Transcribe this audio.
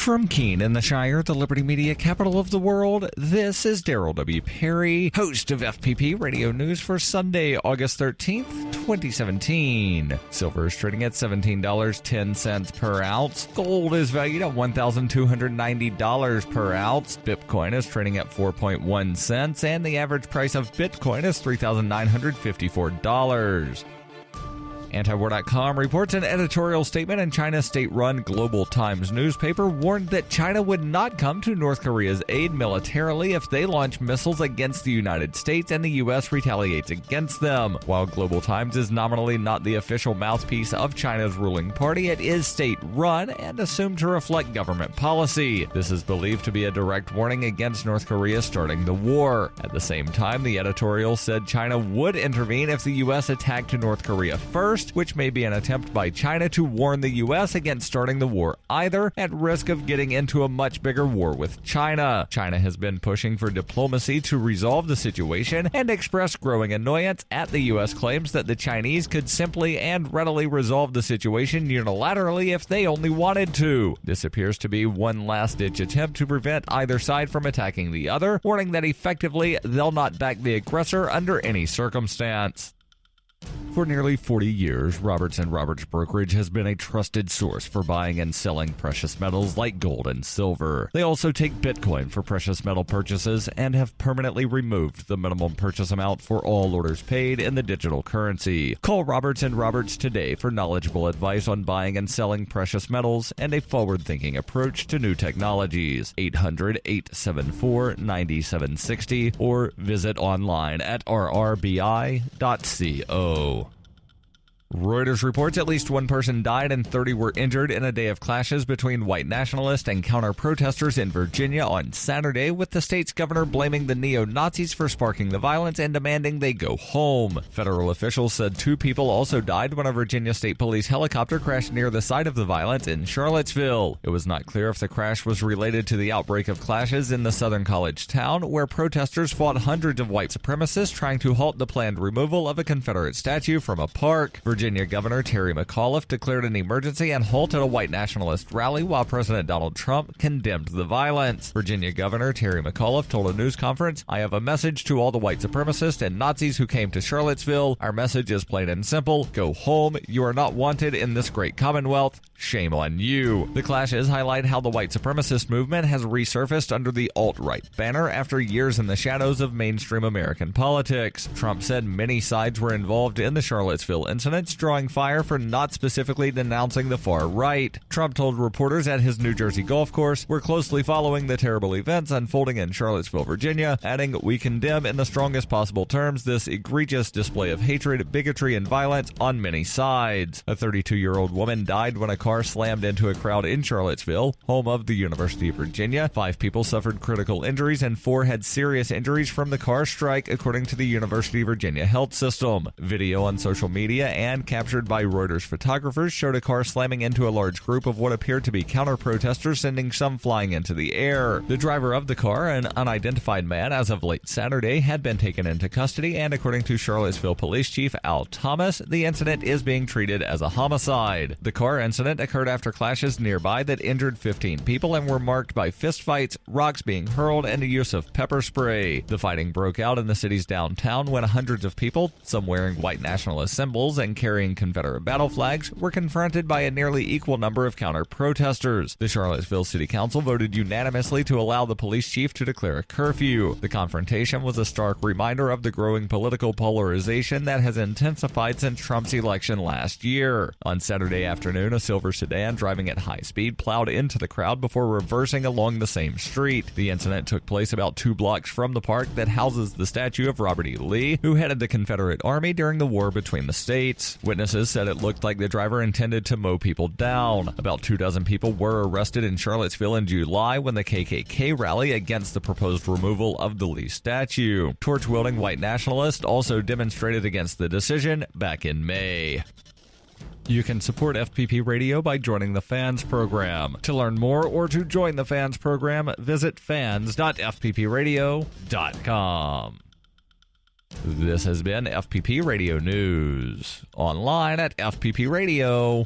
From Keene in the Shire, the Liberty Media capital of the world, this is Daryl W. Perry, host of FPP Radio News for Sunday, August 13th, 2017. Silver is trading at $17.10 per ounce. Gold is valued at $1,290 per ounce. Bitcoin is trading at 4.1 cents, and the average price of Bitcoin is $3,954. Antiwar.com reports an editorial statement in China's state-run Global Times newspaper warned that China would not come to North Korea's aid militarily if they launch missiles against the United States and the U.S. retaliates against them. While Global Times is nominally not the official mouthpiece of China's ruling party, it is state-run and assumed to reflect government policy. This is believed to be a direct warning against North Korea starting the war. At the same time, the editorial said China would intervene if the U.S. attacked North Korea first, which may be an attempt by China to warn the U.S. against starting the war either, at risk of getting into a much bigger war with China. China has been pushing for diplomacy to resolve the situation and expressed growing annoyance at the U.S. claims that the Chinese could simply and readily resolve the situation unilaterally if they only wanted to. This appears to be one last-ditch attempt to prevent either side from attacking the other, warning that effectively they'll not back the aggressor under any circumstance. For nearly 40 years, Roberts & Roberts Brokerage has been a trusted source for buying and selling precious metals like gold and silver. They also take Bitcoin for precious metal purchases and have permanently removed the minimum purchase amount for all orders paid in the digital currency. Call Roberts & Roberts today for knowledgeable advice on buying and selling precious metals and a forward-thinking approach to new technologies. 800-874-9760 or visit online at rrbi.co. Reuters reports at least one person died and 30 were injured in a day of clashes between white nationalists and counter-protesters in Virginia on Saturday, with the state's governor blaming the neo-Nazis for sparking the violence and demanding they go home. Federal officials said 2 people also died when a Virginia State Police helicopter crashed near the site of the violence in Charlottesville. It was not clear if the crash was related to the outbreak of clashes in the Southern College town, where protesters fought hundreds of white supremacists trying to halt the planned removal of a Confederate statue from a park. Virginia Governor Terry McAuliffe declared an emergency and halted a white nationalist rally while President Donald Trump condemned the violence. Virginia Governor Terry McAuliffe told a news conference, "I have a message to all the white supremacists and Nazis who came to Charlottesville. Our message is plain and simple. Go home. You are not wanted in this great commonwealth. Shame on you." The clashes highlight how the white supremacist movement has resurfaced under the alt-right banner after years in the shadows of mainstream American politics. Trump said many sides were involved in the Charlottesville incidents, drawing fire for not specifically denouncing the far right. Trump told reporters at his New Jersey golf course, "We're closely following the terrible events unfolding in Charlottesville, Virginia," adding, "We condemn in the strongest possible terms this egregious display of hatred, bigotry, and violence on many sides." A 32-year-old woman died when a car slammed into a crowd in Charlottesville, home of the University of Virginia. 5 people suffered critical injuries and 4 had serious injuries from the car strike, according to the University of Virginia health system. Video on social media and captured by Reuters photographers showed a car slamming into a large group of what appeared to be counter-protesters, sending some flying into the air. The driver of the car, an unidentified man as of late Saturday, had been taken into custody, and according to Charlottesville Police Chief Al Thomas, the incident is being treated as a homicide. The car incident occurred after clashes nearby that injured 15 people and were marked by fistfights, rocks being hurled, and the use of pepper spray. The fighting broke out in the city's downtown when hundreds of people, some wearing white nationalist symbols and carrying Confederate battle flags, were confronted by a nearly equal number of counter-protesters. The Charlottesville City Council voted unanimously to allow the police chief to declare a curfew. The confrontation was a stark reminder of the growing political polarization that has intensified since Trump's election last year. On Saturday afternoon, a silver sedan driving at high speed plowed into the crowd before reversing along the same street. The incident took place about 2 blocks from the park that houses the statue of Robert E. Lee, who headed the Confederate Army during the war between the states. Witnesses said it looked like the driver intended to mow people down. About 24 people were arrested in Charlottesville in July when the KKK rally against the proposed removal of the Lee statue. Torch-wielding white nationalists also demonstrated against the decision back in May. You can support FPP Radio by joining the Fans program. To learn more or to join the Fans program, visit fans.fppradio.com. This has been FPP Radio News, online at fppradio.com.